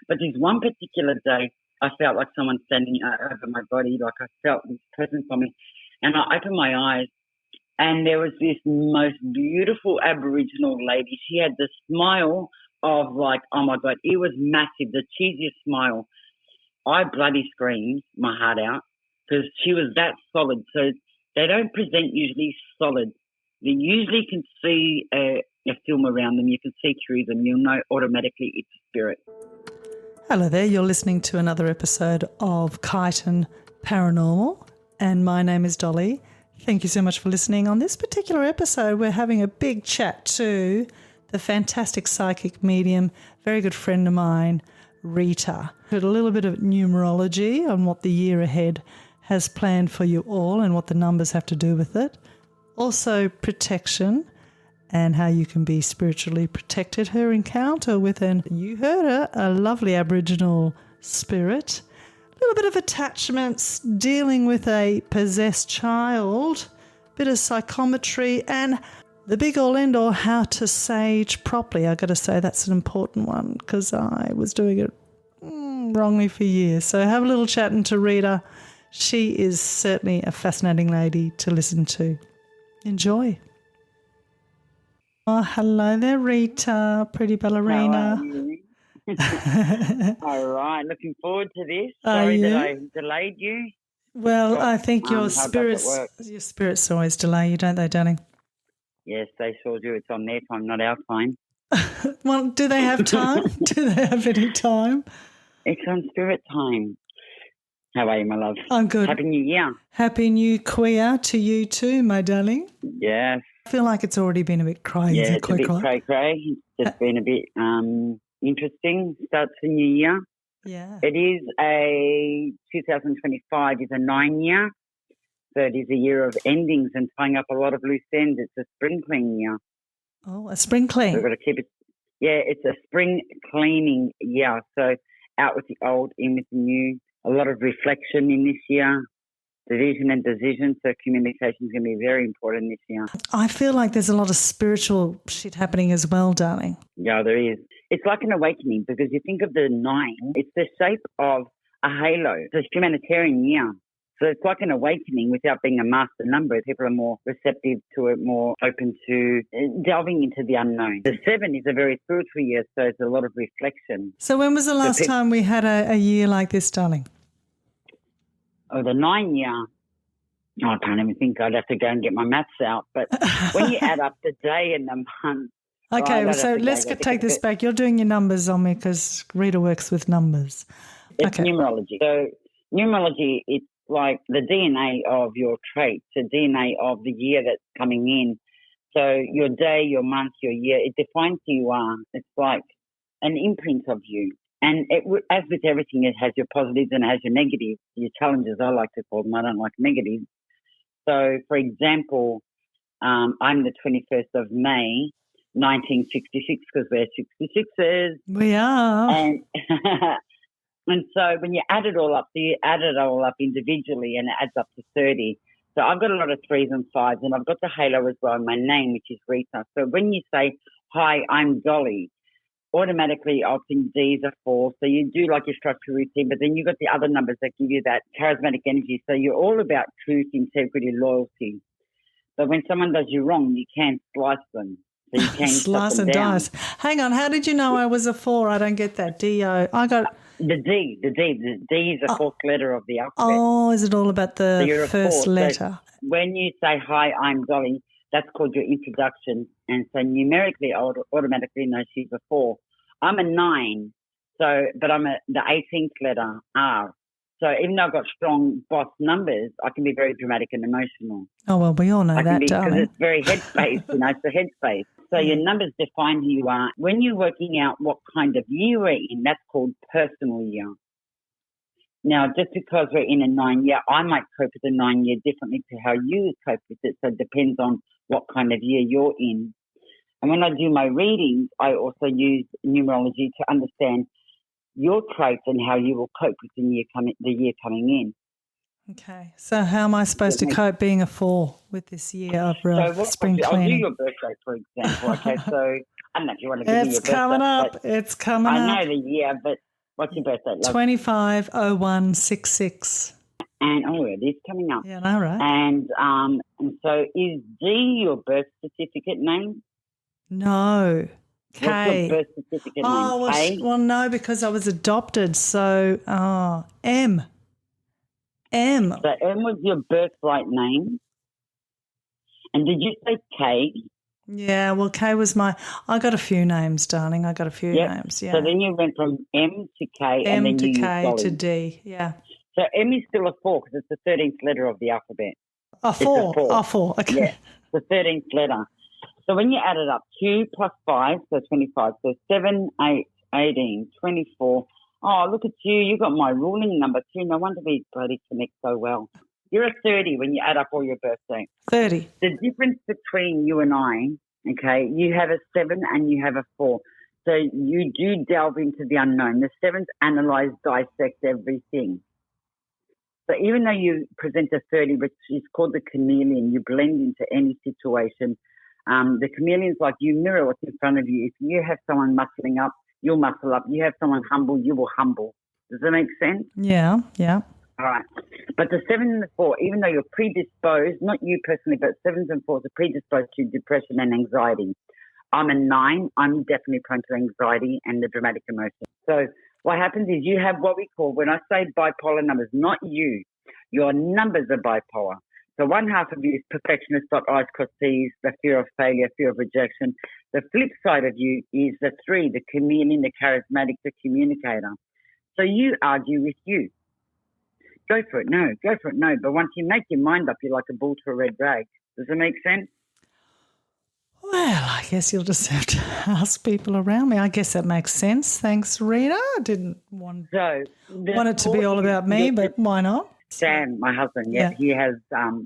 But this one particular day, I felt like someone standing over my body, like I felt this presence on me. And I opened my eyes, and there was this most beautiful Aboriginal lady. She had the smile of like, oh, my God, it was massive, the cheesiest smile. I bloody screamed my heart out because she was that solid. So they don't present usually solid. You usually can see a film around them. You can see through them. You'll know automatically it's a spirit. Hello there. You're listening to another episode of Chitin Paranormal, and my name is Dolly. Thank you so much for listening. On this particular episode, we're having a big chat to the fantastic psychic medium, very good friend of mine, Rita. A little bit of numerology on what the year ahead has planned for you all and what the numbers have to do with it. Also protection and how you can be spiritually protected. Her encounter with you heard her, a lovely Aboriginal spirit. A little bit of attachments, dealing with a possessed child, bit of psychometry, and the big all end all, how to sage properly. I got to say that's an important one because I was doing it wrongly for years. So have a little chatting to Rita. She is certainly a fascinating lady to listen to. Enjoy. Oh, hello there, Rita, pretty ballerina. How are you? All right, looking forward to this. Are Sorry you? that I delayed you. Well, I think your how does it work? spirits always delay you, don't they, darling? Yes, they sure do. It's on their time, not our time. Well, do they have time? Do they have any time? It's on spirit time. How are you, my love? I'm good. Happy New Year. Happy New Queer to you too, my darling. Yes. I feel like it's already been a bit crazy. Yeah, it's a bit cray-cray. It's just been a bit interesting. Starts the new year. Yeah. It is 2025 is a 9-year. So it is a year of endings and tying up a lot of loose ends. It's a spring cleaning year. Oh, a spring clean. So we've got to keep it. Yeah, it's a spring cleaning year. So out with the old, in with the new. A lot of reflection in this year. Division and decision. So communication is going to be very important this year. I feel like there's a lot of spiritual shit happening as well, darling. Yeah, there is. It's like an awakening because you think of the 9, it's the shape of a halo. It's a humanitarian year. So it's like an awakening without being a master number. People are more receptive to it, more open to delving into the unknown. The 7 is a very spiritual year, so it's a lot of reflection. So when was the last time we had a year like this, darling? Oh, the 9 year. Oh, I can't even think. I'd have to go and get my maths out. But when you add up the day and the month. Okay, so let's take this back. You're doing your numbers on me because Rita works with numbers. It's numerology. So numerology, it's like the DNA of your traits, the DNA of the year that's coming in. So your day, your month, your year, it defines who you are. It's like an imprint of you. And as with everything, it has your positives and it has your negatives, your challenges, I like to call them. I don't like negatives. So, for example, I'm the 21st of May, 1966, because we're 66ers. We are. And, and so when you add it all up, so you add it all up individually and it adds up to 30. So I've got a lot of 3s and 5s, and I've got the halo as well in my name, which is Rita. So when you say, hi, I'm Dolly, automatically I'll think D's are 4. So you do like your structure routine, but then you've got the other numbers that give you that charismatic energy. So you're all about truth, integrity, loyalty. But when someone does you wrong, you can't slice them. So you can slice and dice. Hang on, how did you know I was a 4? I don't get that. D-O. I got... The D is the fourth letter of the alphabet. Oh, is it all about the first letter? So when you say, hi, I'm Dolly, that's called your introduction. And so numerically, I would automatically know she's a 4. I'm a 9, but I'm the 18th letter, R. So even though I've got strong boss numbers, I can be very dramatic and emotional. Oh, well, we all know that, darling. Because it's very headspace, it's the headspace. So your numbers define who you are. When you're working out what kind of year we're in, that's called personal year. Now, just because we're in a 9-year, I might cope with a 9-year differently to how you cope with it. So it depends on what kind of year you're in. And when I do my readings, I also use numerology to understand your traits and how you will cope with the year coming in. Okay. So how am I supposed to cope being a 4 with this year of spring cleaning? I'll do your birthday, for example. Okay, so I don't know if you want to give me your birthday. It's coming up. I know the year, but What's your birthday, love? 250166. And, it is coming up. Yeah, no, right. And so is D your birth certificate name? No. K. What's your birth certificate name? K? Well, no, because I was adopted. So, M. M. So M was your birthright name. And did you say K? Yeah, well, K was I got a few names, darling. I got a few names, yeah. So then you went from M to K and then M to you K used to Dolly. D, yeah. So M is still a 4 because it's the 13th letter of the alphabet. Oh, 4. It's a 4. Oh, 4, okay. Yeah, the 13th letter. So when you add it up, 2 plus 5, so 25. So 7, 8, 18, 24. Oh, look at you. You got my ruling number too. No wonder we bloody connect so well. You're a 30 when you add up all your birthdays. 30. The difference between you and I, okay, you have a 7 and you have a 4. So you do delve into the unknown. The 7s analyze, dissect everything. So even though you present a 30, which is called the chameleon, you blend into any situation. The chameleon's like you mirror what's in front of you. If you have someone muscling up, you'll muscle up. You have someone humble, you will humble. Does that make sense? Yeah, yeah. All right. But the 7 and the 4, even though you're predisposed, not you personally, but 7s and 4s are predisposed to depression and anxiety. I'm a 9. I'm definitely prone to anxiety and the dramatic emotion. So what happens is you have what we call, when I say bipolar numbers, not you, your numbers are bipolar. So one half of you is perfectionist, eyes cross T's, the fear of failure, fear of rejection. The flip side of you is the 3, the chameleon, the charismatic, the communicator. So you argue with you. Go for it, no. Go for it, no. But once you make your mind up, you're like a bull to a red rag. Does it make sense? Well, I guess you'll just have to ask people around me. I guess that makes sense. Thanks, Rita. I didn't want it to be all about me, but why not? Sam, my husband, he has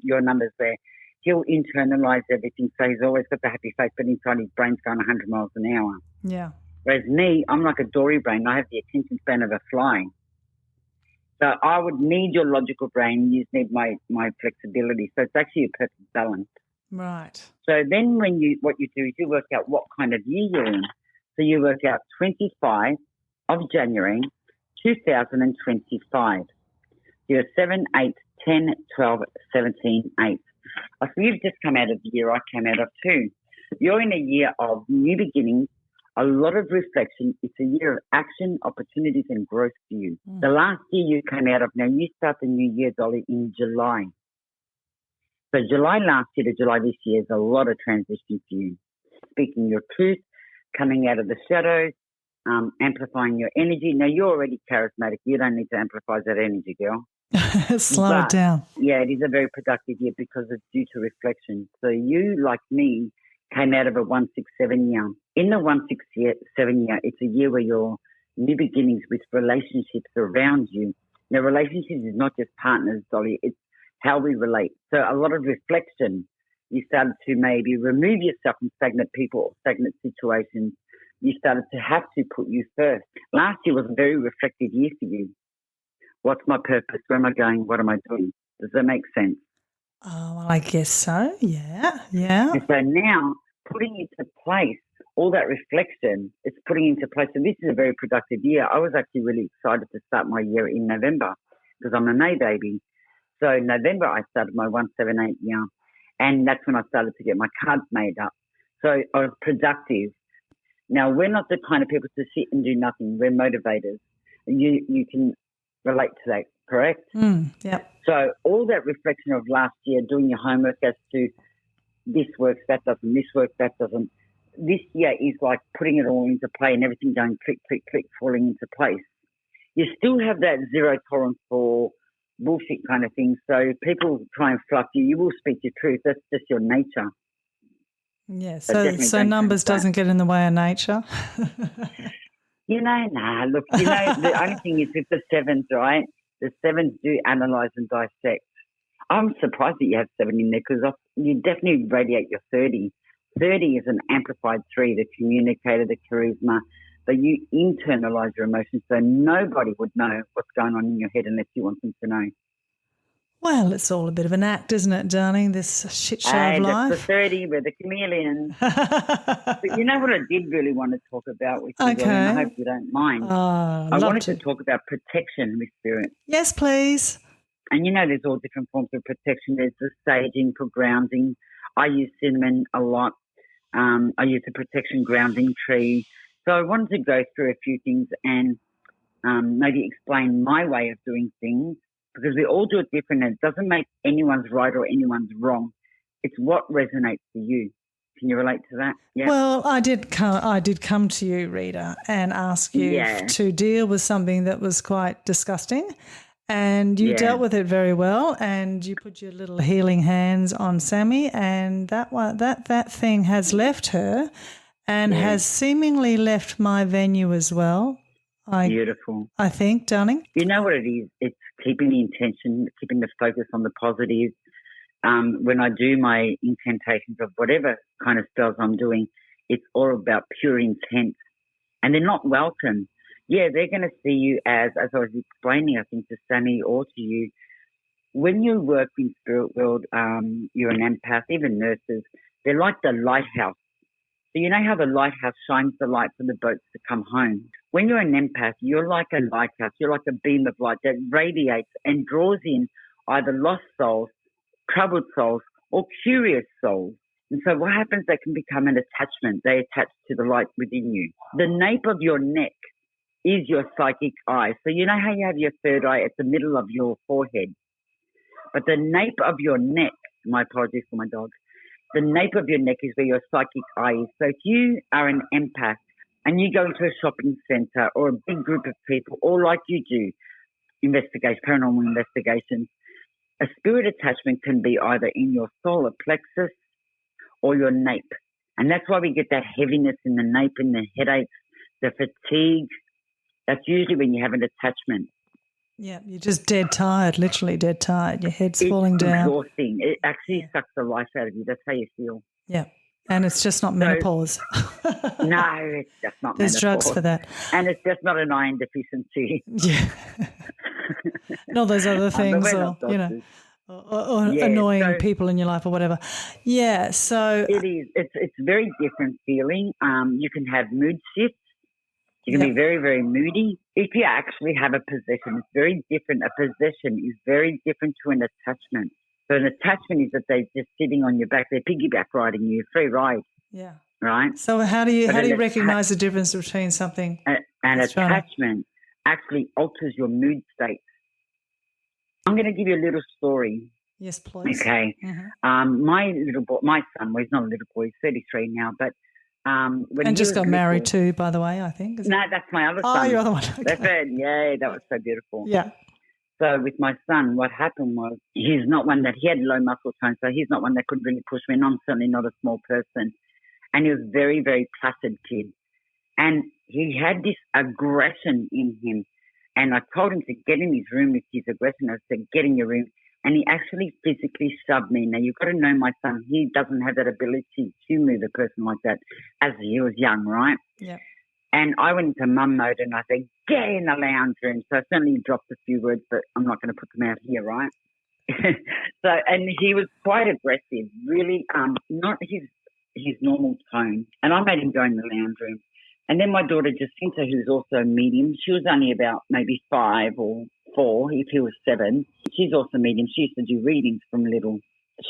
your numbers there. He'll internalise everything, so he's always got the happy face, but inside his brain's going 100 miles an hour. Yeah. Whereas me, I'm like a dory brain. I have the attention span of a fly. So I would need your logical brain. You just need my flexibility. So it's actually a perfect balance. Right. So then what you do is you work out what kind of year you're in. So you work out 25 of January 2025. You're 7, 8, 10, 12, 17, 8. So you've just come out of the year I came out of too. You're in a year of new beginnings, a lot of reflection. It's a year of action, opportunities and growth for you. The last year you came out of, now you start the new year, Dolly, in July. So July last year to July this year is a lot of transition for you. Speaking your truth, coming out of the shadows, amplifying your energy. Now, you're already charismatic. You don't need to amplify that energy, girl. Slow it down. Yeah, it is a very productive year because it's due to reflection. So you, like me, came out of a 167 year. In the 167 year, it's a year where your new beginnings with relationships around you. Now, relationships is not just partners, Dolly. It's how we relate. So a lot of reflection. You started to maybe remove yourself from stagnant people or stagnant situations. You started to have to put you first. Last year was a very reflective year for you. What's my purpose? Where am I going? What am I doing? Does that make sense? Oh, well, I guess so. Yeah, yeah. And so now, putting into place all that reflection, it's putting into place. So this is a very productive year. I was actually really excited to start my year in November because I'm a May baby. So in November, I started my 178 year. And that's when I started to get my cards made up. So I was productive. Now, we're not the kind of people to sit and do nothing. We're motivators. You can relate to that, correct? Yeah. So all that reflection of last year, doing your homework as to this works, that doesn't, this works, that doesn't. This year is like putting it all into play and everything going click, click, click, falling into place. You still have that zero tolerance for bullshit kind of thing. So people try and fluff you. You will speak your truth. That's just your nature. Yeah, so numbers doesn't get in the way of nature? Look, the only thing is with the 7s, right? The 7s do analyse and dissect. I'm surprised that you have 7 in there because you definitely radiate your 30. 30 is an amplified 3, the communicator, the charisma, but you internalise your emotions so nobody would know what's going on in your head unless you want them to know. Well, it's all a bit of an act, isn't it, darling? This shit show of Hey, that's the life. 30 with the chameleon. But you know what I did really want to talk about with you, Dolly, and I hope Okay. you don't mind. I Love wanted to to. talk about protection with spirit. Yes, please. And you know there's all different forms of protection. There's the saging for grounding. I use cinnamon a lot. I use the protection grounding tree. So I wanted to go through a few things and maybe explain my way of doing things, because we all do it different and it doesn't make anyone's right or anyone's wrong. It's what resonates for you. Can you relate to that? Yeah. Well, I did come to you, Rita, and ask you to deal with something that was quite disgusting, and you dealt with it very well, and you put your little healing hands on Sammy, and that thing has left her and has seemingly left my venue as well. Beautiful. I think, darling. You know what it is? It's keeping the intention, keeping the focus on the positive. When I do my incantations of whatever kind of spells I'm doing, it's all about pure intent. And they're not welcome. Yeah, they're going to see you as I was explaining, I think, to Sammy or to you. When you work in spirit world, you're an empath, even nurses, they're like the lighthouse. So you know how the lighthouse shines the light for the boats to come home? When you're an empath, you're like a lighthouse. You're like a beam of light that radiates and draws in either lost souls, troubled souls, or curious souls. And so what happens, they can become an attachment. They attach to the light within you. The nape of your neck is your psychic eye. So you know how you have your third eye at the middle of your forehead? But the nape of your neck, my apologies for my dog, the nape of your neck is where your psychic eye is. So if you are an empath and you go into a shopping centre or a big group of people, or like you do, paranormal investigations, a spirit attachment can be either in your solar plexus or your nape. And that's why we get that heaviness in the nape and the headaches, the fatigue. That's usually when you have an attachment. Yeah, you're just dead tired, literally dead tired. Your head's falling down. It's exhausting. It actually sucks the life out of you. That's how you feel. Yeah, and it's just not menopause. No, it's just not There's menopause. drugs for that. And it's just not an iron deficiency. Yeah. Not those other things or annoying people in your life or whatever. Yeah, so... It is. It's very different feeling. You can have mood shifts. You can be very, very moody. If you actually have a possession, it's very different. A possession is very different to an attachment. So an attachment is that they're just sitting on your back. They're piggyback riding you, free ride. Yeah. Right? So how do you recognise the difference between something? An attachment actually alters your mood state. I'm going to give you a little story. Yes, please. Okay. Mm-hmm. My little boy, my son, well, he's not a little boy, he's 33 now, but when and just got married too, by the way, I think. No, that's my other son. Oh, your other one. Okay. That's it. Yeah, that was so beautiful. Yeah. So with my son, what happened was he's not one that, he had low muscle tone, so he's not one that could really push me, and I'm certainly not a small person. And he was a very, very placid kid. And he had this aggression in him. And I told him to get in his room with his aggression. I said, get in your room. And he actually physically shoved me. Now, you've got to know my son, he doesn't have that ability to move a person like that as he was young, right? Yeah. And I went into mum mode and I said, get in the lounge room. So I certainly dropped a few words, but I'm not going to put them out here, right? And he was quite aggressive, really, not his normal tone. And I made him go in the lounge room. And then my daughter Jacinta, who's also a medium, she was only about maybe 5 or 4, if he was 7. She's also medium. She used to do readings from little.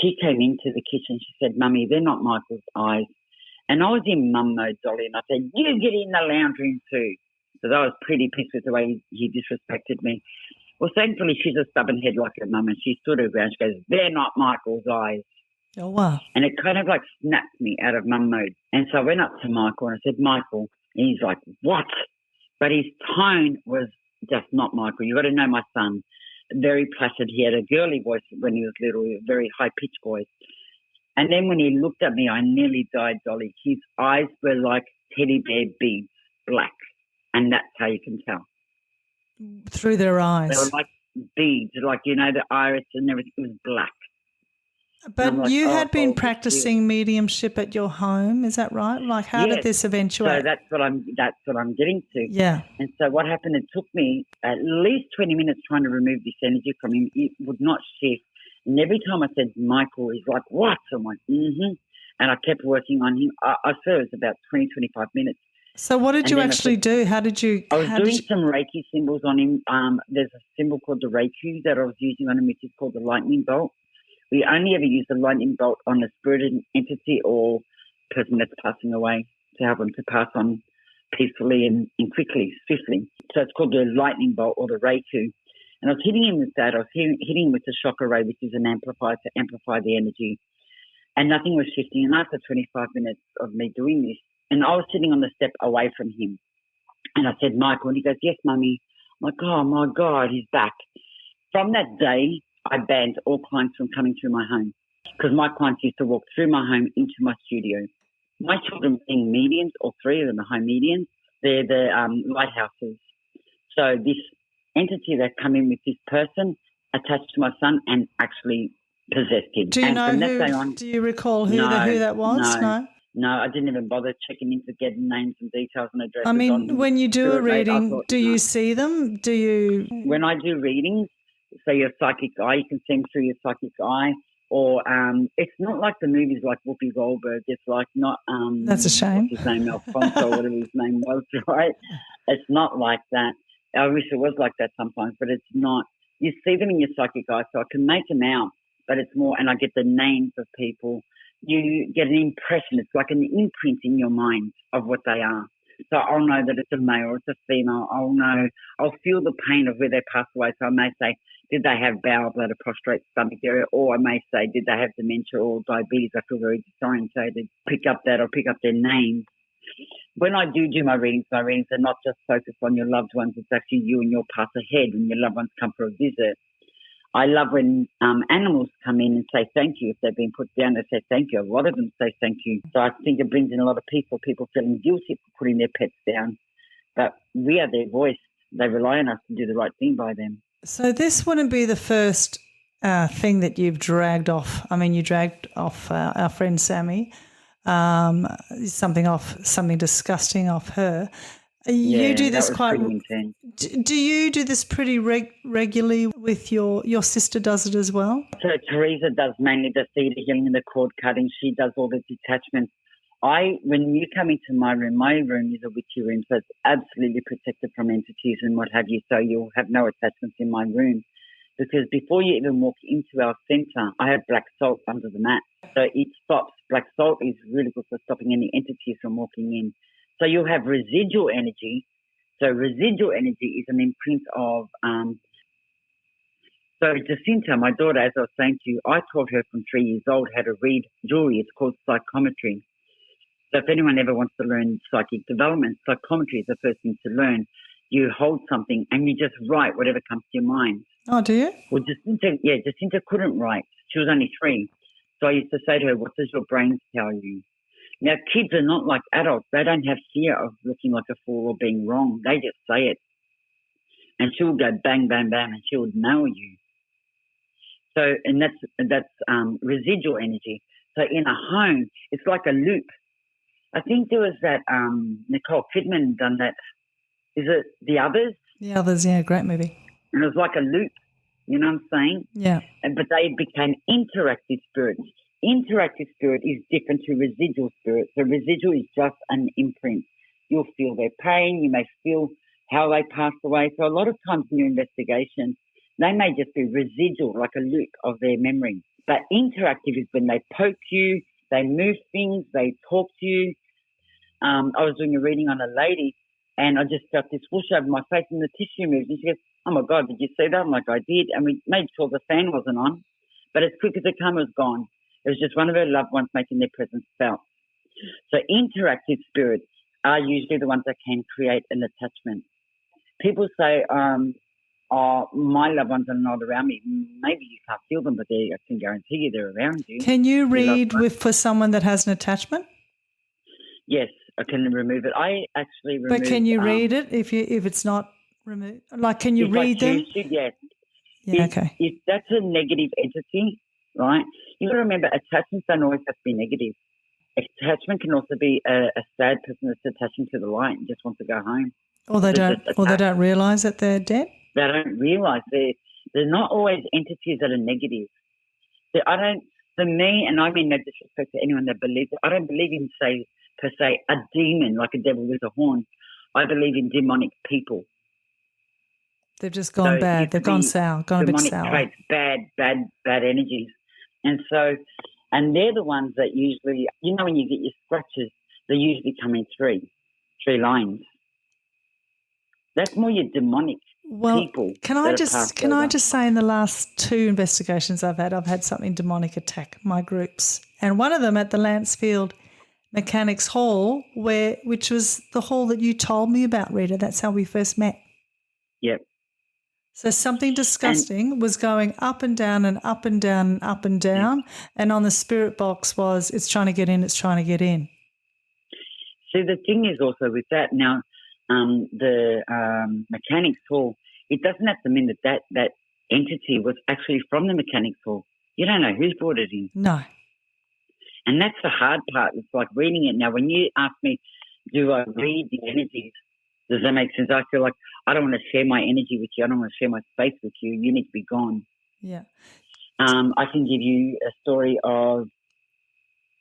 She came into the kitchen. She said, Mummy, they're not Michael's eyes. And I was in mum mode, Dolly, and I said, you get in the lounge room too. Because I was pretty pissed with the way he disrespected me. Well, thankfully, she's a stubborn head like her mum, and she stood her ground. She goes, they're not Michael's eyes. Oh, wow. And it kind of like snapped me out of mum mode. And so I went up to Michael and I said, Michael. And he's like, what? But his tone was just not Michael. You've got to know my son. Very placid. He had a girly voice when he was little, a very high-pitched voice. And then when he looked at me, I nearly died, Dolly. His eyes were like teddy bear beads, black. And that's how you can tell. Through their eyes. They were like beads, like, you know, the iris and everything was black. But like, you had been oh, practicing mediumship at your home, is that right? Like, how did this eventuate? So that's what I'm getting to. Yeah. And so what happened? It took me at least 20 minutes trying to remove this energy from him. It would not shift. And every time I said Michael, he's like, "What?" I'm like, "Mm-hmm." And I kept working on him. I swear it was about 20, 25 minutes. So what did you actually do? How did you? I was doing some Reiki symbols on him. There's a symbol called the Reiki that I was using on him, which is called the lightning bolt. We only ever use the lightning bolt on a spirited entity or person that's passing away to help them to pass on peacefully and quickly, swiftly. So it's called the lightning bolt or the Reiki. And I was hitting him with that. I was hitting him with the chakra ray, which is an amplifier to amplify the energy. And nothing was shifting. And after 25 minutes of me doing this, and I was sitting on the step away from him. And I said, "Michael," and he goes, "Yes, Mummy." I'm like, "Oh, my God, he's back." From that day, I banned all clients from coming through my home because my clients used to walk through my home into my studio. My children being mediums, all three of them are home mediums, they're the lighthouses. So this entity that come in with this person attached to my son and actually possessed him. Do you know who? Do you recall who that was? No, I didn't even bother checking into getting names and details and addresses. I mean, when you do a reading, do you see them? Do you? When I do readings, so your psychic eye, you can see them through your psychic eye. Or it's not like the movies like Whoopi Goldberg. It's like not that's a shame. What's his name, Alfonso, whatever his name was, right? It's not like that. I wish it was like that sometimes, but it's not. You see them in your psychic eye, so I can make them out, but it's more, and I get the names of people. You get an impression. It's like an imprint in your mind of what they are. So I'll know that it's a male or it's a female. I'll feel the pain of where they passed away. So I may say, did they have bowel, bladder, prostrate, stomach area? Or I may say, did they have dementia or diabetes? I feel very disorientated. Pick up that or pick up their name. When I do my readings are not just focused on your loved ones. It's actually you and your path ahead when your loved ones come for a visit. I love when animals come in and say thank you. If they've been put down, they say thank you. A lot of them say thank you. So I think it brings in a lot of people feeling guilty for putting their pets down. But we are their voice. They rely on us to do the right thing by them. So this wouldn't be the first thing that you've dragged off. I mean, you dragged off our friend Sammy, something disgusting off her. You do this quite. Do you do this pretty regularly with your sister? Does it as well? So Teresa does mainly the theta healing and the cord cutting. She does all the detachments. When you come into my room is a witchy room, so it's absolutely protected from entities and what have you. So you'll have no attachments in my room, because before you even walk into our centre, I have black salt under the mat. So it stops. Black salt is really good for stopping any entities from walking in. So you'll have residual energy. So residual energy is an imprint of, so Jacinta, my daughter, as I was saying to you, I taught her from 3 years old how to read jewelry. It's called psychometry. So if anyone ever wants to learn psychic development, psychometry is the first thing to learn. You hold something and you just write whatever comes to your mind. Oh, do you? Well, Jacinta couldn't write. She was only 3. So I used to say to her, what does your brain tell you? Now, kids are not like adults. They don't have fear of looking like a fool or being wrong. They just say it. And she'll go bang, bang, bang, and she'll know you. So, and that's residual energy. So in a home, it's like a loop. I think there was that Nicole Kidman done that. Is it The Others? The Others, yeah, great movie. And it was like a loop, you know what I'm saying? Yeah. But they became interactive spirits. Interactive spirit is different to residual spirit. So residual is just an imprint. You'll feel their pain. You may feel how they passed away. So a lot of times in your investigation, they may just be residual, like a loop of their memory. But interactive is when they poke you, they move things, they talk to you. I was doing a reading on a lady and I just felt this whoosh over my face and the tissue moved. And she goes, "Oh, my God, did you see that?" I'm like, "I did." And we made sure the fan wasn't on. But as quick as it came, it was gone. It was just one of her loved ones making their presence felt. So interactive spirits are usually the ones that can create an attachment. People say, my loved ones are not around me. Maybe you can't feel them, but I can guarantee you they're around you. Can you read for someone that has an attachment? Yes, I can remove it. I actually remove. But can you read it if it's not removed? Like, can you read them? Yes. Yeah, okay. If that's a negative entity, right? You've got to remember, attachments don't always have to be negative. Attachment can also be a sad person that's attaching to the light and just wants to go home. Or they don't realise that they're dead. They don't realise they're not always entities that are negative. For me, and I mean no disrespect to anyone that believes it, I don't believe in, per se, a demon like a devil with a horn. I believe in demonic people. They've just gone bad. They've gone sour, gone a bit sour. Demonic traits, bad energies. And they're the ones that usually, when you get your scratches, they usually come in three lines. That's more your demonic people. Can I just say, in the last 2 investigations I've had something demonic attack my groups, and one of them at the Lancefield Mechanics Hall, which was the hall that you told me about, Rita. That's how we first met. Yep. So something disgusting was going up and down and up and down and up and down, and on the spirit box was, it's trying to get in, it's trying to get in. See, the thing is also with that now, the Mechanics Hall, it doesn't have to mean that entity was actually from the Mechanics Hall. You don't know who's brought it in. No. And that's the hard part. It's like reading it. Now, when you ask me, do I read the energies, does that make sense? I feel like I don't want to share my energy with you. I don't want to share my space with you. You need to be gone. Yeah. I can give you a story of,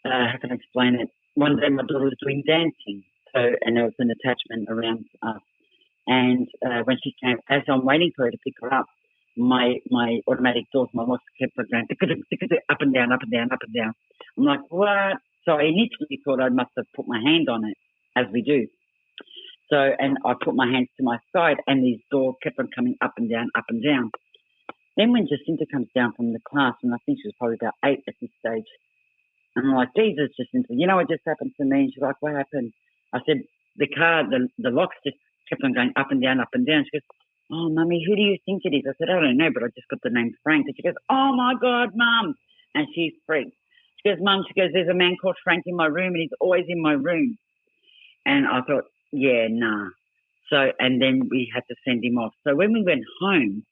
how can I explain it? One day my daughter was doing dancing, and there was an attachment around us. And when she came, as I'm waiting for her to pick her up, my automatic doors, my locks kept on going up and down, up and down, up and down. I'm like, what? So I initially thought I must have put my hand on it, as we do. So, and I put my hands to my side, and these doors kept on coming up and down, up and down. Then when Jacinta comes down from the class, and I think she was probably about 8 at this stage, and I'm like, Jesus, Jacinta, you know what just happened to me? And she's like, what happened? I said, the car, the locks just kept on going up and down, up and down. She goes, oh, Mummy, who do you think it is? I said, I don't know, but I just got the name Frank. And she goes, oh, my God, Mum. And she's freaked. She goes, Mum, there's a man called Frank in my room, and he's always in my room. And I thought, yeah, nah. So, and then we had to send him off. So when we went home,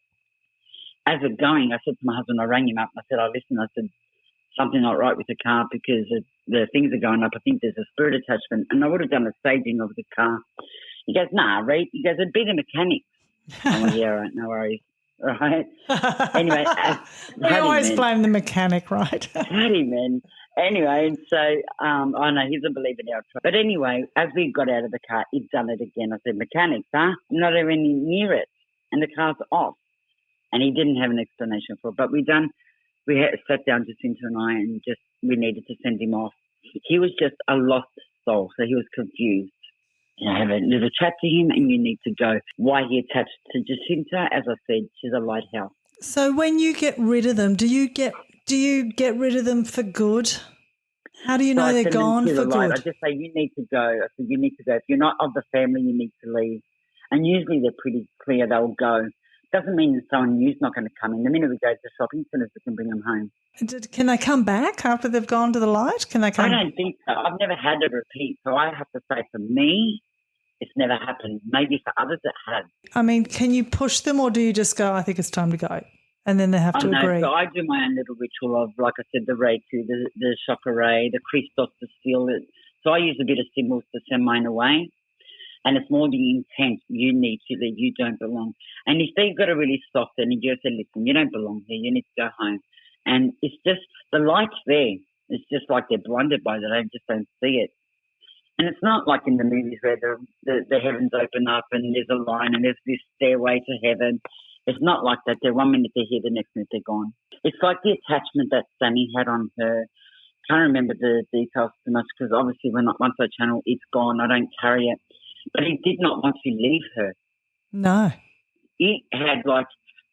as we're going, I said to my husband, I rang him up, and I said, listen, I said, something not right with the car because the things are going up. I think there's a spirit attachment. And I would have done a staging of the car. He goes, nah, Reed. He goes, it'd be the mechanic. I'm like, yeah, all right, no worries. Right? Anyway. We always blame the mechanic, right? Bloody man. Anyway, and so, I know he's a believer now. But anyway, as we got out of the car, he'd done it again. I said, mechanics, huh? I'm not even near it. And the car's off. And he didn't have an explanation for it. But we had sat down, Jacinta and I, and we needed to send him off. He was just a lost soul, so he was confused. I have a little chat to him, and you need to go. Why he attached to Jacinta? As I said, she's a lighthouse. So when you get rid of them, do you get rid of them for good? How do you know they're gone for good? I just say you need to go. I said you need to go. If you're not of the family, you need to leave. And usually they're pretty clear they'll go. Doesn't mean that someone new's not going to come in. The minute we go to shopping centres, we can bring them home. Can they come back after they've gone to the light? Can they come? I don't think so. I've never had a repeat. So I have to say for me, it's never happened. Maybe for others it has. I mean, can you push them or do you just go, I think it's time to go? And then they have to agree? So I do my own little ritual of, like I said, the Reiki, the chakra ray, the Christos to seal it. So I use a bit of symbols to send mine away. And it's more the intent. You need to leave. You don't belong. And if they've got a really soft energy, you say, listen, you don't belong here. You need to go home. And it's just, the light's there. It's just like they're blinded by it. They just don't see it. And it's not like in the movies where the heavens open up and there's a line and there's this stairway to heaven. It's not like that. They're 1 minute they're here, the next minute they're gone. It's like the attachment that Sammy had on her. Can't remember the details too much because obviously once I channel, it's gone. I don't carry it. But he did not want to leave her. No. It had like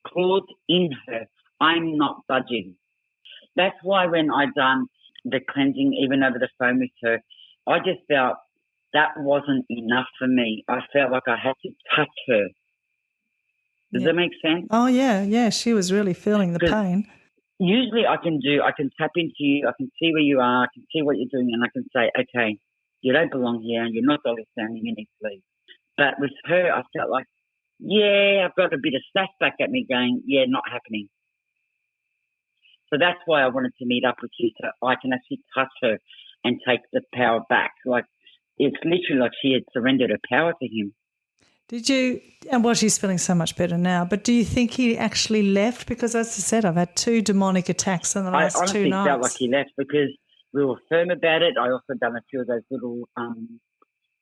claws in her. I'm not budging. That's why when I done the cleansing, even over the phone with her, I just felt that wasn't enough for me. I felt like I had to touch her. Does that make sense? Oh, yeah, yeah. She was really feeling the pain. Usually I can tap into you, I can see where you are, I can see what you're doing, and I can say, okay, you don't belong here, you're not Dolly Standing, you need to leave. But with her, I felt like, yeah, I've got a bit of sass back at me going, yeah, not happening. So that's why I wanted to meet up with you so I can actually touch her and take the power back. Like, it's literally like she had surrendered her power to him. Did you, and well, she's feeling so much better now, but do you think he actually left? Because as I said, I've had 2 demonic attacks in the last 2 nights. I honestly felt like he left because we were firm about it. I also done a few of those little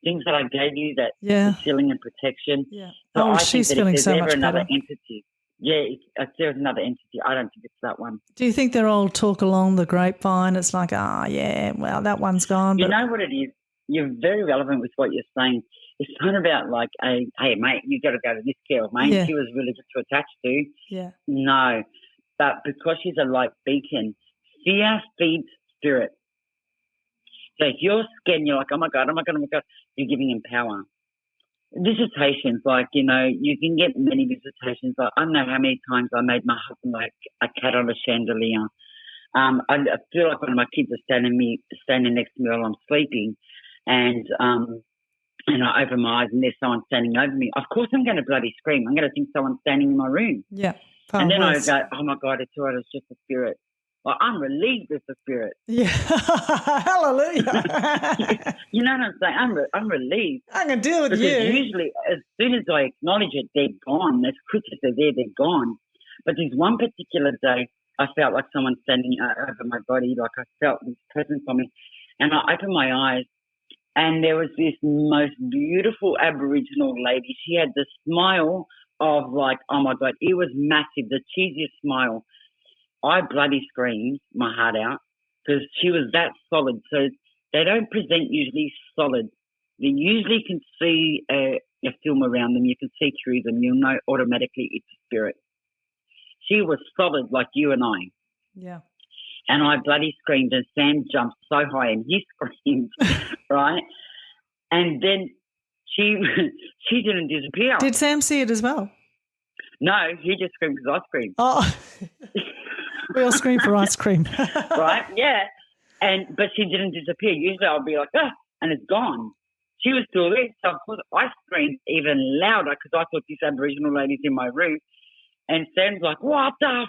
things that I gave you, that concealing and protection. Yeah. So I she's think that feeling if so there's much ever another better. entity, if there's another entity, I don't think it's that one. Do you think they're all talk along the grapevine? It's like, well, that one's gone. You know what it is? You're very relevant with what you're saying. It's not about like, hey, mate, you got to go to this girl, mate. Yeah. She was really good to attach to. Yeah. No. But because she's a light beacon, fear feeds spirit. So if you're scared and you're like, oh, my God, you're giving him power. Visitations, like, you know, you can get many visitations. Like, I don't know how many times I made my husband like a cat on a chandelier. I feel like one of my kids are standing next to me while I'm sleeping, and I open my eyes and there's someone standing over me. Of course I'm going to bloody scream. I'm going to think someone's standing in my room. Yeah. And then I go, oh, my God, it's all right. It's just a spirit. Well, I'm relieved it's a spirit. Yeah. Hallelujah. You know what I'm saying? I'm relieved. I can deal with because you. Usually, as soon as I acknowledge it, they're gone. As quick as they're there, they're gone. But there's one particular day I felt like someone standing over my body, like I felt this presence on me. And I opened my eyes, and there was this most beautiful Aboriginal lady. She had the smile of like, oh, my God, it was massive, the cheesiest smile. I bloody screamed my heart out because she was that solid. So they don't present usually solid. They usually can see a film around them. You can see through them. You'll know automatically it's a spirit. She was solid like you and I. Yeah. And I bloody screamed, and Sam jumped so high and he screamed, right? And then she didn't disappear. Did Sam see it as well? No, he just screamed because I screamed. Oh, we all scream for ice cream. Right, yeah. But she didn't disappear. Usually I'll be like, and it's gone. She was still there. So, of course, I screamed even louder because I thought this Aboriginal lady's in my room. And Sam's like, what the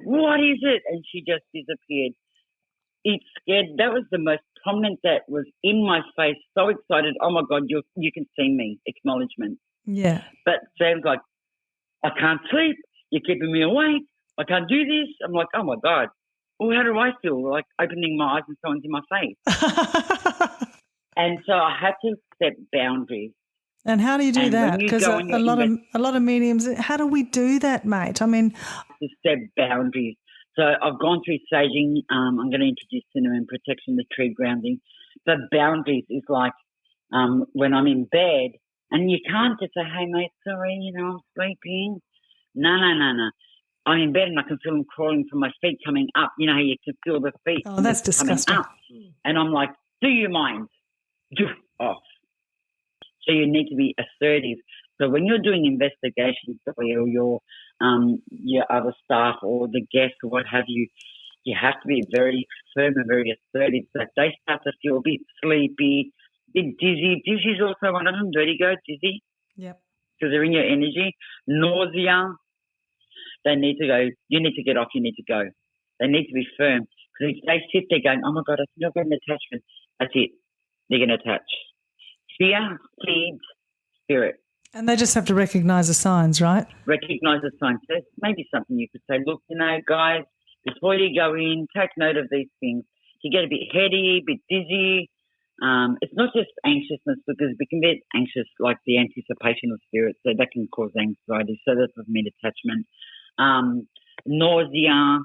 what is it? And she just disappeared. It scared. That was the most prominent that was in my face. So excited. Oh, my God, you can see me. Acknowledgement. Yeah. But Sam's like, I can't sleep. You're keeping me awake. I can't do this. I'm like, oh, my God. Well, how do I feel? Like opening my eyes and someone's in my face. And so I had to set boundaries. And how do you do that? Because a lot of mediums, how do we do that, mate? I mean, to set boundaries. So I've gone through saging. I'm going to introduce cinnamon protection, the tree grounding. But boundaries is like when I'm in bed, and you can't just say, hey, mate, sorry, I'm sleeping. No. I'm in bed and I can feel them crawling from my feet coming up. You know how you can feel the feet. Oh, that's disgusting. Up. And I'm like, do you mind? Off. So you need to be assertive. So when you're doing investigations or your other staff or the guests or what have you, you have to be very firm and very assertive. So if they start to feel a bit sleepy, a bit dizzy. Dizzy is also one of them. Vertigo, dizzy. Yep. Because they're in your energy. Nausea. They need to go. You need to get off. You need to go. They need to be firm. Because if they sit there going, oh, my God, I think I've got an attachment, that's it. They're going to attach. Fear feeds spirit. And they just have to recognise the signs, right? Recognise the signs. There's maybe something you could say, look, guys, before you go in, take note of these things. You get a bit heady, a bit dizzy. It's not just anxiousness, because we can get anxious like the anticipation of spirit, so that can cause anxiety. So that's what mean attachment. Nausea,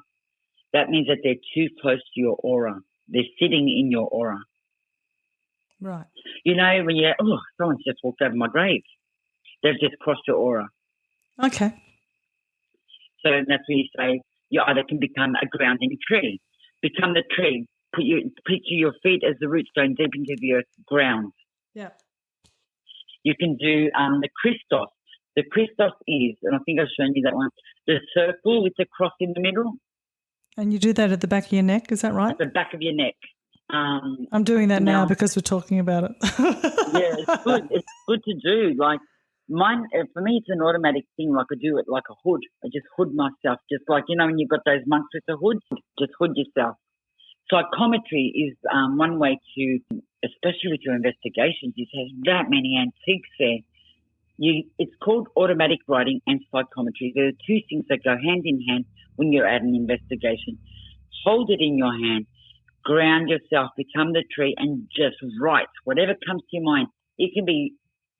that means that they're too close to your aura. They're sitting in your aura. Right. When someone's just walked over my grave. They've just crossed your aura. Okay. So that's when you say you either can become a grounding tree. Become the tree. Picture your feet as the roots going deep into the earth ground. Yeah. You can do the Christos. The Christos is, and I think I've shown you that one, the circle with the cross in the middle. And you do that at the back of your neck, is that right? At the back of your neck. I'm doing that now because we're talking about it. Yeah, it's good. It's good to do. Like, mine, for me, it's an automatic thing. Like I do it like a hood. I just hood myself, just like, you know, when you've got those monks with the hood, just hood yourself. Psychometry is one way to, especially with your investigations, you have that many antiques there. It's called automatic writing and psychometry. There are two things that go hand in hand when you're at an investigation. Hold it in your hand, ground yourself, become the tree, and just write whatever comes to your mind. It can be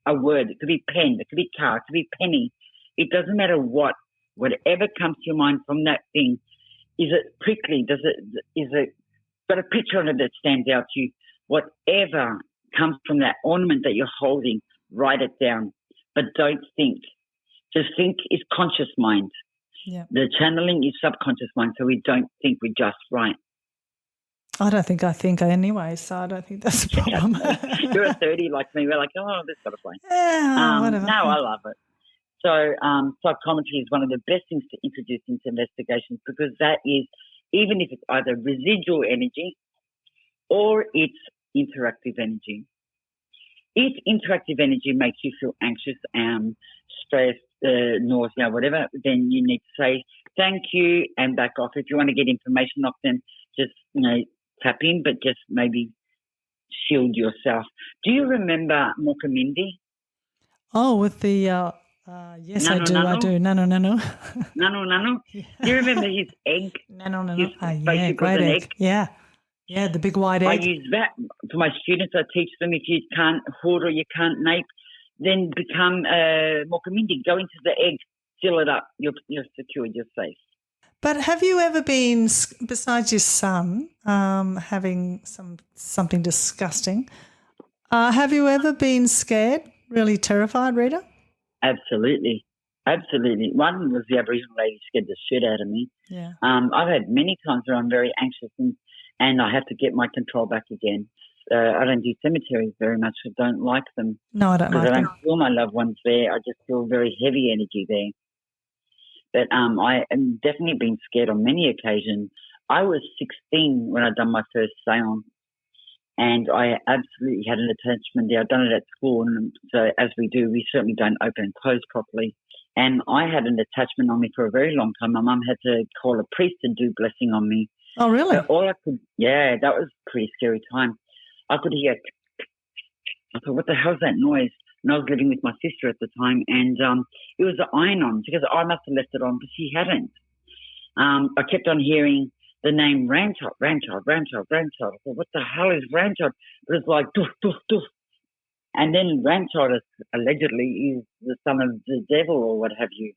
a word, it could be pen, it could be car, it could be penny. It doesn't matter what. Whatever comes to your mind from that thing. Is it prickly? Is it got a picture on it that stands out to you? Whatever comes from that ornament that you're holding, write it down. But don't think. Just think is conscious mind. Yeah. The channeling is subconscious mind, so we don't think, we just write. I don't think I think anyway, so I don't think that's a problem. You're a 30 like me. We're like, oh, this got to play. Yeah, whatever. No, I love it. So psychometry is one of the best things to introduce into investigations, because that is, even if it's either residual energy or it's interactive energy. If interactive energy makes you feel anxious, stressed, nausea, whatever, then you need to say thank you and back off. If you want to get information off them, just, tap in, but just maybe shield yourself. Do you remember Mokamindi? Oh, with the, yes, I do. Nano. Nano. Yeah. Do you remember his egg? Nano. Yeah, great egg. Yeah. Yeah, the big white egg. I use that for my students. I teach them, if you can't hoard or you can't nape, then become Mokamindi. Go into the egg, fill it up. You're secured, you're safe. But have you ever been, besides your son having something disgusting, have you ever been scared, really terrified, Rita? Absolutely. One was the Aboriginal lady scared the shit out of me. Yeah. I've had many times where I'm very anxious and I have to get my control back again. I don't do cemeteries very much. I don't like them. No, I don't like them. I don't feel my loved ones there. I just feel very heavy energy there. But I am definitely been scared on many occasions. I was 16 when I'd done my first seance, and I absolutely had an attachment there. I'd done it at school, and so as we do, we certainly don't open and close properly. And I had an attachment on me for a very long time. My mum had to call a priest to do blessing on me. Oh, really? But that was a pretty scary time. I could hear, I thought, what the hell's that noise? And I was living with my sister at the time, and it was the iron on. She goes, I must have left it on, but she hadn't. I kept on hearing the name Ramchild. I thought, what the hell is Ramchild? But it's like, doof, doof, doof. And then Ramchild allegedly is the son of the devil or what have you.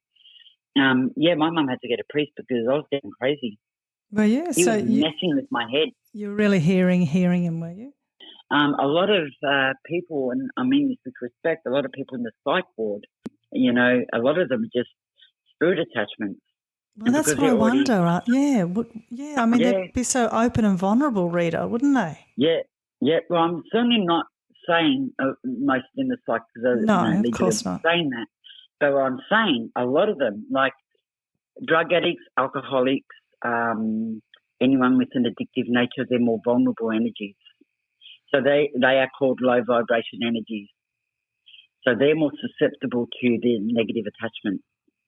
My mum had to get a priest because I was getting crazy. Were you? He was messing with my head. You were really hearing him, were you? A lot of people, and I mean this with respect, a lot of people in the psych ward, a lot of them are just spirit attachments. Well, that's what I wonder. I mean, they'd be so open and vulnerable, Rita, wouldn't they? Yeah. Well, I'm certainly not saying most in the psych, because of course not saying that. But what I'm saying, a lot of them, like drug addicts, alcoholics, anyone with an addictive nature, they're more vulnerable energies. So they are called low vibration energies. So they're more susceptible to the negative attachment.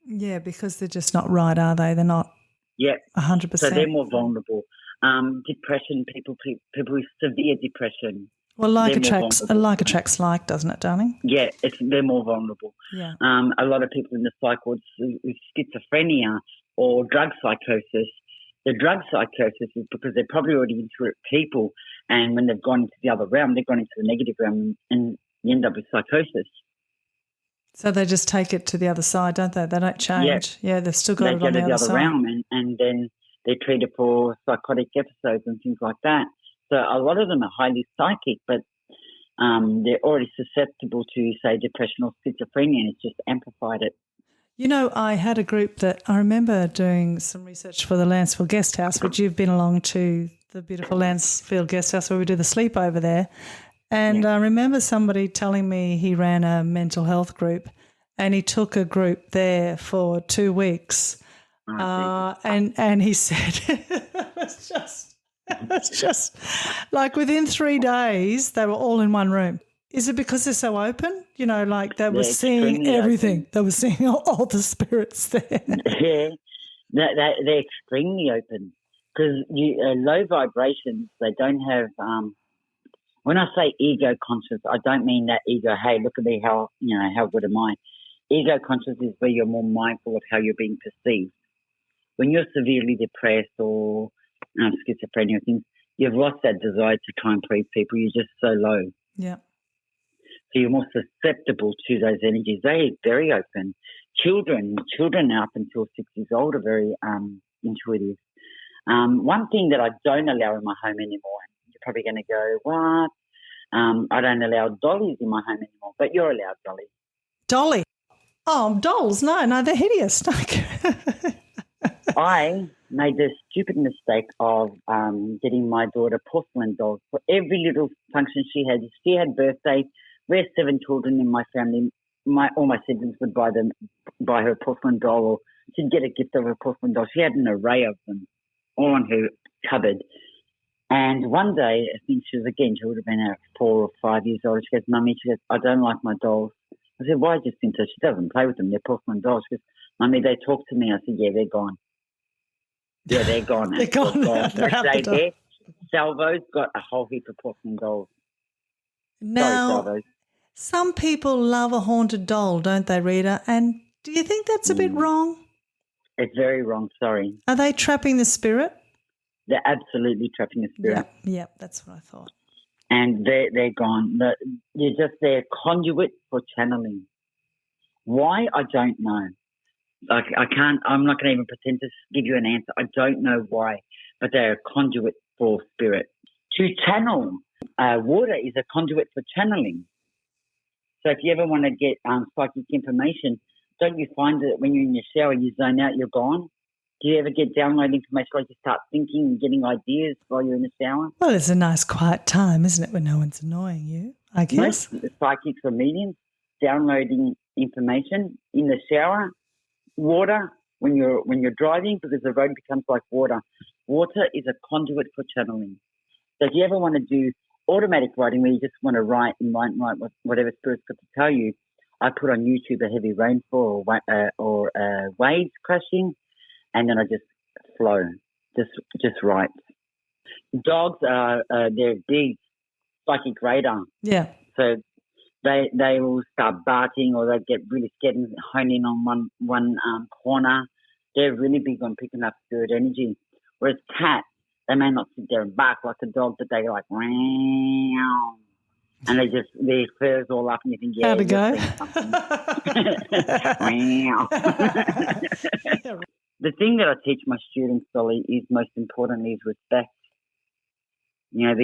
Yeah, because they're just not right, are they? They're not 100%. So they're more vulnerable. Depression, people with severe depression. Well, like attracts like, doesn't it, darling? Yeah, they're more vulnerable. Yeah. A lot of people in the psych wards with schizophrenia or drug psychosis. The drug psychosis is because they're probably already into it people, and when they've gone into the other realm, they've gone into the negative realm, and you end up with psychosis. So they just take it to the other side, don't they? They don't change. Yeah, they've still got it on the other side. Realm, and then they're treated for psychotic episodes and things like that. So a lot of them are highly psychic, but they're already susceptible to, say, depression or schizophrenia, and it's just amplified it. I had a group that I remember doing some research for the Lancefield Guest House, which you've been along to, the beautiful Lancefield Guest House where we do the sleepover there. And I remember somebody telling me he ran a mental health group and he took a group there for 2 weeks. And he said it's just like within 3 days they were all in one room. Is it because they're so open? You know, like they were They're seeing extremely everything. open. They were seeing all the spirits there. Yeah, they're extremely open because low vibrations. They don't have. When I say ego conscious, I don't mean that ego. Hey, look at me! How good am I? Ego conscious is where you're more mindful of how you're being perceived. When you're severely depressed or schizophrenia or things, you've lost that desire to try and please people. You're just so low. Yeah. So you're more susceptible to those energies. They're very open. Children up until 6 years old are very intuitive. One thing that I don't allow in my home anymore, you're probably going to go, what? I don't allow dollies in my home anymore, but you're allowed dollies. Dolly? Oh, dolls? No, they're hideous. I made the stupid mistake of getting my daughter porcelain dolls for every little function she had. If she had birthdays, we're 7 children in my family. All my siblings would buy her porcelain doll, or she'd get a gift of a porcelain doll. She had an array of them all on her cupboard. And one day, I think she would have been 4 or 5 years old. She goes, Mummy, I don't like my dolls. I said, why, Jacinta? She doesn't play with them. They're porcelain dolls. She goes, Mummy, they talk to me. I said, yeah, they're gone. Yeah, they're gone. They're gone. They're out the door. Salvo's got a whole heap of porcelain dolls. Now, Sorry, some people love a haunted doll, don't they, Rita? And do you think that's a bit wrong? It's very wrong, sorry. Are they trapping the spirit? They're absolutely trapping the spirit. Yeah, that's what I thought. And they're gone. They're conduit for channeling. Why? I don't know. I'm not going to even pretend to give you an answer. I don't know why, but they're a conduit for spirit. To channel, water is a conduit for channeling. So if you ever want to get psychic information, don't you find that when you're in your shower, you zone out, you're gone? Do you ever get download information like you start thinking and getting ideas while you're in the shower? Well, it's a nice quiet time, isn't it, when no one's annoying you, I guess? Most psychics or mediums downloading information in the shower, water when you're driving, because the road becomes like water. Water is a conduit for channeling. So if you ever want to do automatic writing where you just want to write whatever spirit's got to tell you, I put on YouTube a heavy rainfall or waves crashing, and then I just flow, just write. Dogs they're big psychic radar. Yeah. So they will start barking, or they get really scared and hone in on one corner. They're really big on picking up spirit energy. Whereas cats, they may not sit there and bark like a dog, but they like meow, and their fur's all up, and you think, yeah, how'd it go? Meow. The thing that I teach my students, Dolly, is most importantly is respect. You know,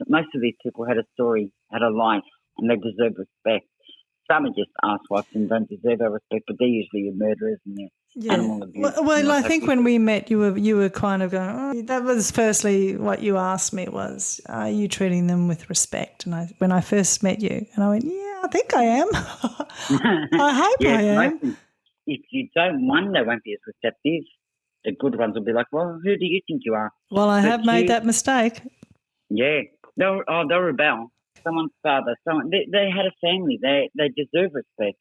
most of these people had a story, had a life, and they deserve respect. Some are just arsewives and don't deserve our respect, but they're usually your murderers and your animal abuse. Well, I think when we met, you were kind of going, that was firstly what you asked me was, are you treating them with respect? And when I first met you, and I went, yeah, I think I am. I hope I am. If you don't, they won't be as receptive. The good ones will be like, well, who do you think you are? Well, I have made that mistake. Yeah. They'll rebel. Someone's father, they had a family. They deserve respect.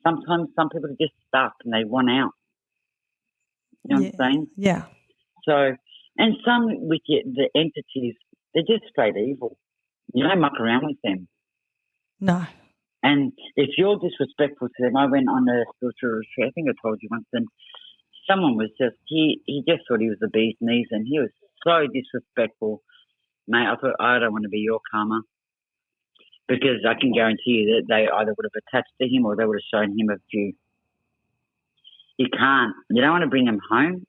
Sometimes some people are just stuck and they want out. You know what I'm saying? Yeah. So, and some with the entities, they're just straight evil. You don't muck around with them. No. And if you're disrespectful to them, I went on a spiritual retreat, I think I told you once, and someone was he just thought he was the bee's knees, and he was so disrespectful. Mate, I thought, I don't want to be your karma, because I can guarantee you that they either would have attached to him or they would have shown him a few. You can't. You don't want to bring them home,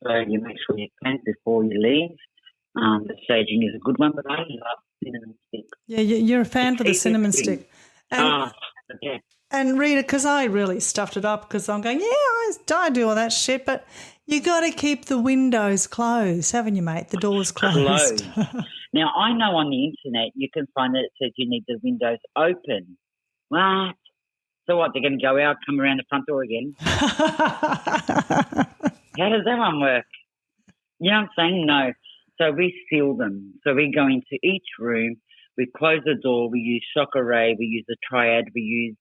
so you make sure you cleanse before you leave. The saging is a good one, but I love cinnamon stick. Yeah, you're a fan of the cinnamon stick. And, yeah. And Rita, because I really stuffed it up because I'm going, I do all that shit, but you got to keep the windows closed, haven't you, mate? The doors closed. Now, I know on the internet you can find that it says you need the windows open. What? So what, they're going to go out, come around the front door again? How does that one work? You know what I'm saying? No. So we seal them. So we go into each room. We close the door. We use shock array. We use the triad. We use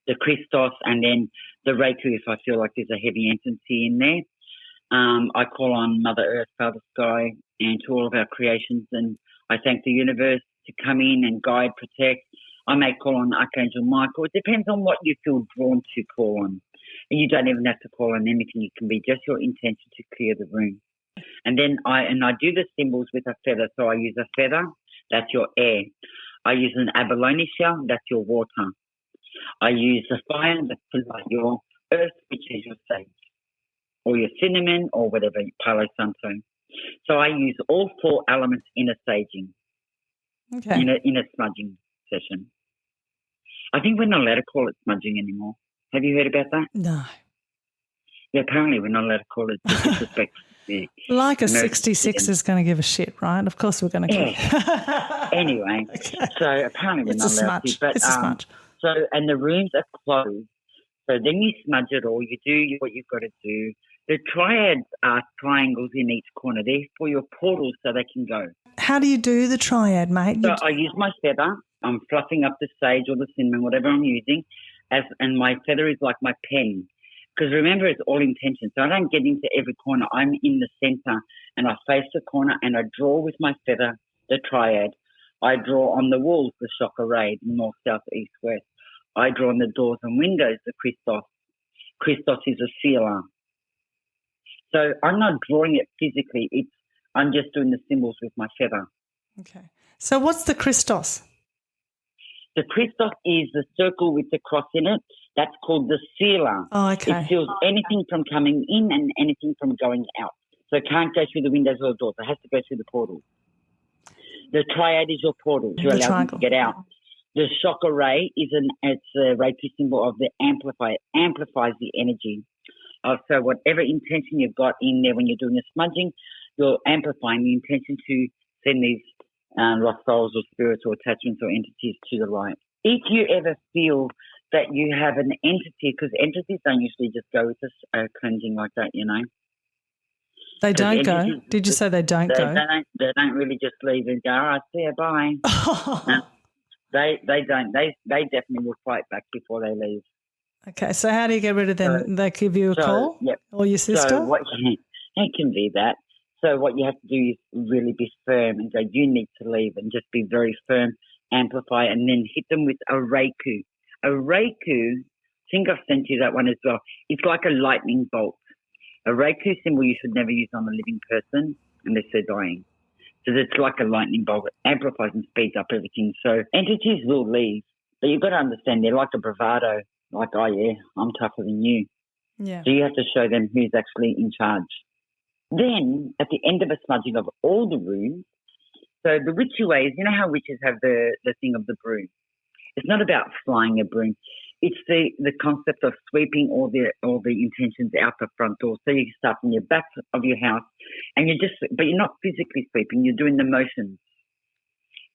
the Christos, and then the Reiki if I feel like there's a heavy entity in there. I call on Mother Earth, Father Sky, and to all of our creations, and I thank the universe to come in and guide, protect. I may call on Archangel Michael. It depends on what you feel drawn to call on. And you don't even have to call on anything. You can be just your intention to clear the room. And then I do the symbols with a feather. So I use a feather, that's your air. I use an abalone shell, that's your water. I use the fire, that's like your earth, which is your sage, or your cinnamon, or whatever, Palo Santo. So I use all 4 elements in a saging, in a smudging session. I think we're not allowed to call it smudging anymore. Have you heard about that? No. Yeah, apparently we're not allowed to call it disrespect. Like a 66 is going to give a shit, right? Of course we're going to call Anyway, so apparently we're not allowed to. But, it's a smudge. So, and the rooms are closed. So then you smudge it all. You do what you've got to do. The triads are triangles in each corner. They're for your portals so they can go. How do you do the triad, mate? So I use my feather. I'm fluffing up the sage or the cinnamon, whatever I'm using, and my feather is like my pen. Because remember, it's all intention. So I don't get into every corner. I'm in the center, and I face the corner, and I draw with my feather the triad. I draw on the walls the shock array, north, south, east, west. I draw on the doors and windows the Christos. Christos is a sealer. So I'm not drawing it physically. I'm just doing the symbols with my feather. Okay. So what's the Christos? The Christos is the circle with the cross in it. That's called the sealer. Oh, okay. It seals anything from coming in and anything from going out. So it can't go through the windows or the doors. It has to go through the portal. The triad is your portal to allow them to get out. The shock array it's a Reiki symbol of the amplifier. It amplifies the energy. So whatever intention you've got in there when you're doing a smudging, you're amplifying the intention to send these lost souls or spirits or attachments or entities to the light. If you ever feel that you have an entity, because entities don't usually just go with a cleansing like that, you know. They don't go? Did you say they don't go? They don't really just leave and go, all right, see you, bye. No, they don't. They definitely will fight back before they leave. Okay, so how do you get rid of them? So, they give you a call? Yep. Or your sister? So it can be that. So what you have to do is really be firm and go, you need to leave, and just be very firm, amplify, and then hit them with a Reiku. A Reiku, I think I've sent you that one as well. It's like a lightning bolt. A Reiku symbol you should never use on a living person unless they're dying. So it's like a lightning bolt. It amplifies and speeds up everything. So entities will leave, but you've got to understand they're like a bravado. Like, oh, yeah, I'm tougher than you. Yeah. So you have to show them who's actually in charge. Then, at the end of a smudging of all the rooms, so the witchy ways, you know how witches have the thing of the broom? It's not about flying a broom. It's the concept of sweeping all the intentions out the front door. So you start from your back of your house, and but you're not physically sweeping. You're doing the motions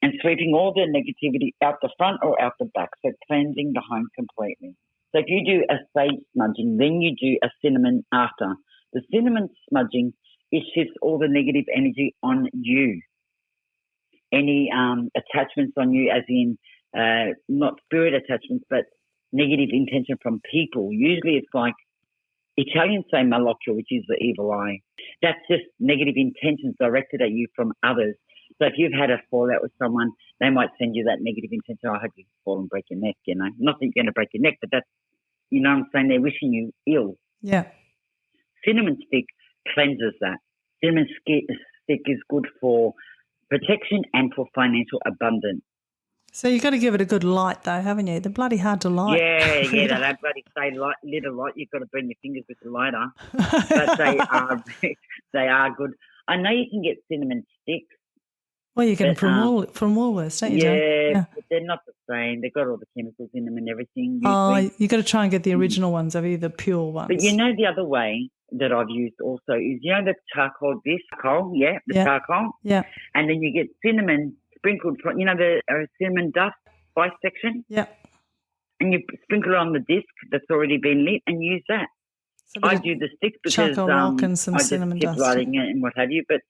and sweeping all the negativity out the front or out the back. So cleansing the home completely. So if you do a sage smudging, then you do a cinnamon after. The cinnamon smudging, it shifts all the negative energy on you. Any attachments on you, as in not spirit attachments, but negative intention from people. Usually it's like Italians say malocchio, which is the evil eye. That's just negative intentions directed at you from others. So if you've had a fallout with someone, they might send you that negative intention. I hope you fall and break your neck, you know. Not that you're going to break your neck, but that's, you know what I'm saying, they're wishing you ill. Yeah. Cinnamon stick cleanses that. Cinnamon stick is good for protection and for financial abundance. So you've got to give it a good light, though, haven't you? They're bloody hard to light. Yeah, they don't bloody say lit a light. You've got to burn your fingers with the lighter. But they are good. I know you can get cinnamon sticks. Well, you get them from Woolworths, don't you? Yeah, but they're not the same. They've got all the chemicals in them and everything. Usually. Oh, you've got to try and get the original ones, have you, the pure ones? But you know the other way that I've used also is, you know, the charcoal charcoal. Yeah. And then you get cinnamon sprinkled, you know, the cinnamon dust spice section? Yeah. And you sprinkle it on the disc that's already been lit and use that. I do the sticks because charcoal rock and some cinnamon dust. Lighting it and what have you. But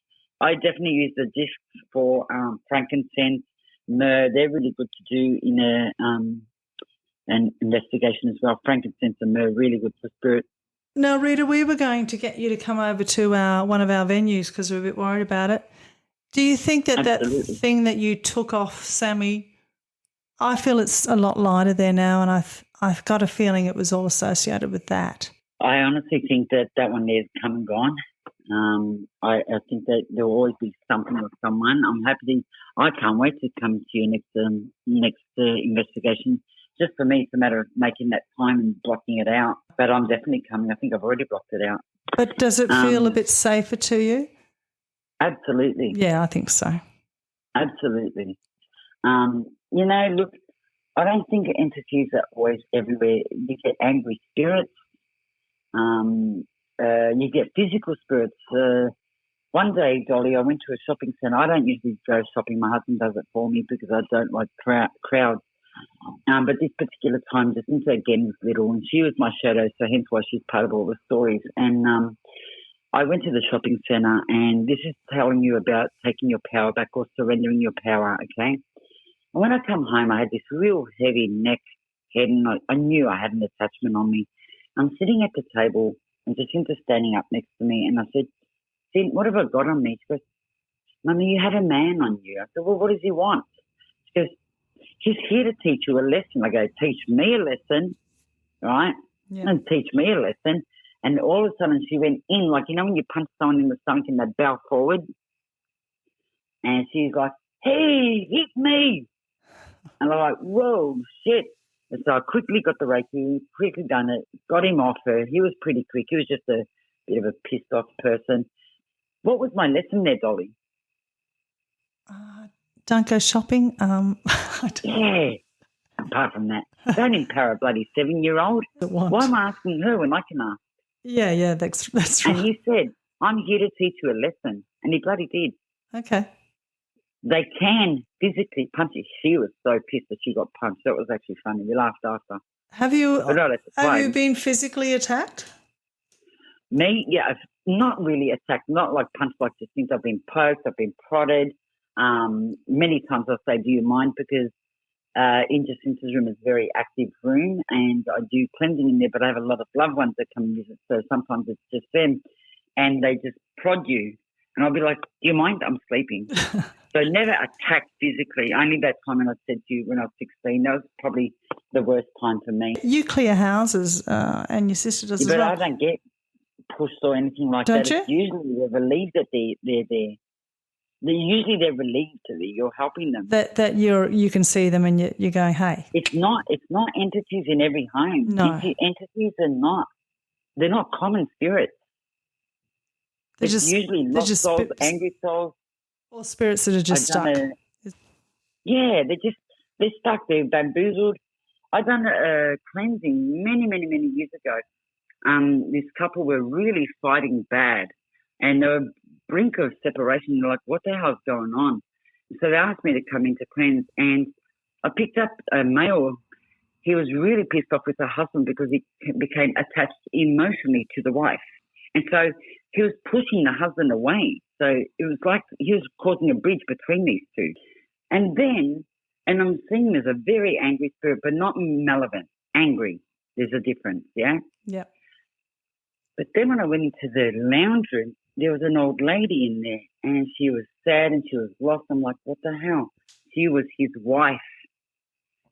I definitely use the discs for frankincense, myrrh. They're really good to do in an investigation as well. Frankincense and myrrh really good for spirit. Now, Rita, we were going to get you to come over to one of our venues because we're a bit worried about it. Do you think that Absolutely. that thing that you took off Sammy, I feel it's a lot lighter there now, and I've got a feeling it was all associated with that. I honestly think that one there's come and gone. I think that there will always be something or someone. I can't wait to come to your next investigation. Just for me, it's a matter of making that time and blocking it out. But I'm definitely coming. I think I've already blocked it out. But does it feel a bit safer to you? Absolutely. Yeah, I think so. Absolutely. Look, I don't think entities are always everywhere. You get angry spirits. You get physical spirits. One day, Dolly, I went to a shopping centre. I don't usually go shopping. My husband does it for me because I don't like crowds. But this particular time, Jacinta again was little, and she was my shadow, so hence why she's part of all the stories. And I went to the shopping centre, and this is telling you about taking your power back or surrendering your power, okay? And when I come home, I had this real heavy neck, head, and I knew I had an attachment on me. I'm sitting at the table, and Jacinta's standing up next to me, and I said, "Sin, what have I got on me?" She goes, "Mummy, you have a man on you." I said, "Well, what does he want?" She goes, "He's here to teach you a lesson." I go, "Teach me a lesson, right? Yeah. And teach me a lesson." And all of a sudden she went in, like, you know when you punch someone in the stomach and they bow forward? And she's like, "Hey, hit me." And I'm like, "Whoa, shit." And so I quickly got the Reiki, quickly done it, got him off her. He was pretty quick. He was just a bit of a pissed off person. What was my lesson there, Dolly? Don't go shopping. Yeah. Apart from that, don't empower a bloody 7-year-old. Why am I asking her when I can ask? Yeah, that's right. And he said, "I'm here to teach you a lesson." And he bloody did. Okay. They can physically punch you. She was so pissed that she got punched. That was actually funny. We laughed after. Have you been physically attacked? Me? Yeah, not really attacked. Not like punched like Jacinta. I've been poked. I've been prodded. Many times I'll say, "Do you mind?" Because in Jacinta's room is a very active room, and I do cleansing in there, but I have a lot of loved ones that come and visit, so sometimes it's just them, and they just prod you, and I'll be like, "Do you mind? I'm sleeping." So never attacked physically. Only that time when I said to you when I was 16, that was probably the worst time for me. You clear houses, and your sister does as well. But I don't get pushed or anything like that. Don't you? It's usually they're relieved that they're there. Usually they're relieved that you're helping them. That you can see them and you're going, hey. It's not entities in every home. No. Entities they're not common spirits. They're it's usually lost souls, angry souls. Or spirits that are just stuck. They're stuck. They're bamboozled. I've done a cleansing many, many, many years ago. This couple were really fighting bad, and they were brink of separation. They're like, "What the hell's going on?" So they asked me to come in to cleanse, and I picked up a male. He was really pissed off with the husband because he became attached emotionally to the wife, and so he was pushing the husband away. So it was like he was causing a bridge between these two. And I'm seeing there's a very angry spirit, but not malevolent, angry. There's a difference, yeah? Yeah. But then when I went into the lounge room, there was an old lady in there, and she was sad and she was lost. I'm like, what the hell? She was his wife.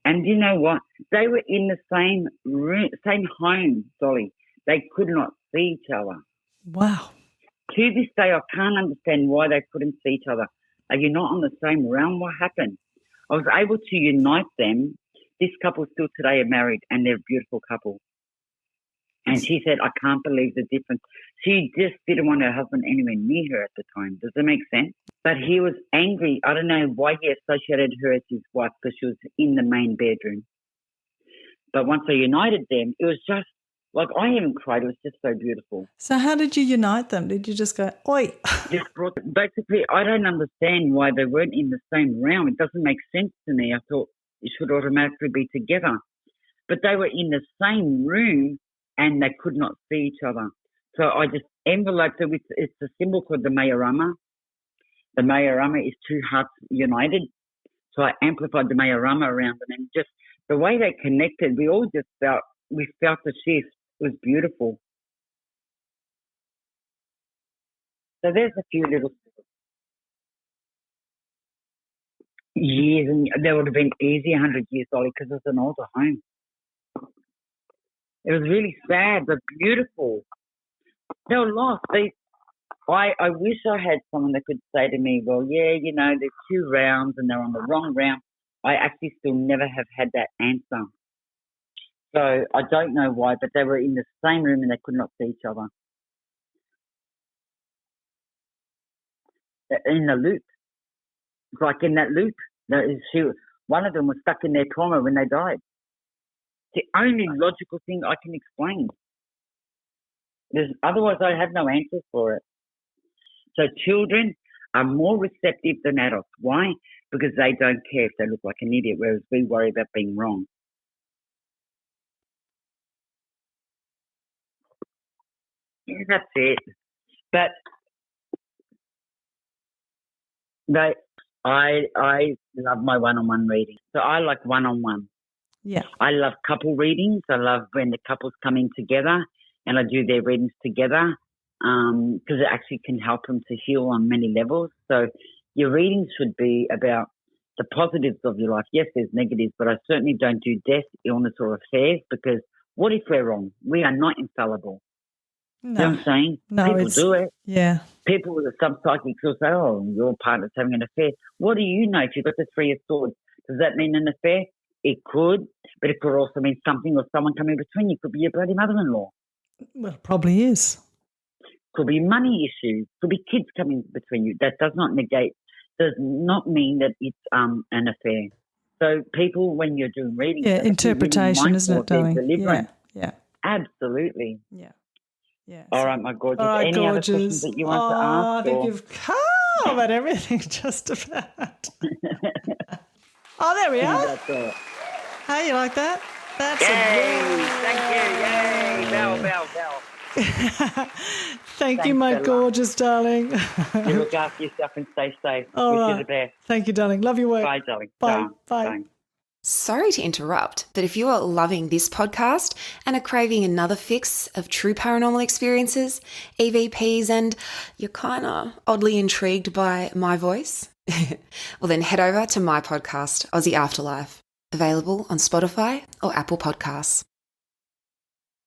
And you know what? They were in the same room, same home, Dolly. They could not see each other. Wow. To this day, I can't understand why they couldn't see each other. Are you not on the same realm? What happened? I was able to unite them. This couple still today are married, and they're a beautiful couple. And she said, "I can't believe the difference." She just didn't want her husband anywhere near her at the time. Does that make sense? But he was angry. I don't know why he associated her as his wife, because she was in the main bedroom. But once I united them, it was just like I even cried. It was just so beautiful. So how did you unite them? Did you just go, oi? Basically, I don't understand why they weren't in the same realm. It doesn't make sense to me. I thought it should automatically be together. But they were in the same room and they could not see each other. So I just enveloped it with, it's a symbol called the Mayarama. the Mayarama is two hearts united. So I amplified the Mayarama around them, and just the way they connected, we felt the shift. It was beautiful. So there's a few little years, and there would have been easy 100 years, Ollie, because it was an older home. It was really sad, but beautiful. They were lost. I wish I had someone that could say to me, well, yeah, there's 2 rounds and they're on the wrong round. I actually still never have had that answer. So I don't know why, but they were in the same room and they could not see each other. In the loop. It's like in that loop. One of them was stuck in their trauma when they died. It's the only logical thing I can explain. Otherwise, I have no answers for it. So children are more receptive than adults. Why? Because they don't care if they look like an idiot, whereas we worry about being wrong. Yeah, that's it. But I love my one-on-one reading. So I like one-on-one. Yeah. I love couple readings. I love when the couples come in together and I do their readings together. Because it actually can help them to heal on many levels. So your readings should be about the positives of your life. Yes, there's negatives, but I certainly don't do death, illness or affairs, because what if we're wrong? We are not infallible. No. You know what I'm saying? No, people do it. Yeah. Some psychics will say, oh, your partner's having an affair. What do you know if you've got the 3 of Swords? Does that mean an affair? It could, but it could also mean something or someone coming between you. Could be your bloody mother-in-law. Well, it probably is. Could be money issues, could be kids coming between you. That does not mean that it's an affair. So people, when you're doing readings... Yeah, interpretation, really, isn't it, darling? Yeah. Absolutely. Yeah. All right, my gorgeous. All right, Any gorgeous. other questions that you want to ask? I think you've covered everything just about. Oh, there we are. That's it. Hey, you like that? That's Yay! Thank you. Yay! Bell. Thank you, my gorgeous darling. You look after yourself and stay safe. All Wish right. you the best. Thank you, darling. Love your work. Bye, darling. Bye. Bye. Sorry to interrupt, but if you are loving this podcast and are craving another fix of true paranormal experiences, EVPs, and you're kind of oddly intrigued by my voice, well then head over to my podcast, Aussie Afterlife, available on Spotify or Apple Podcasts.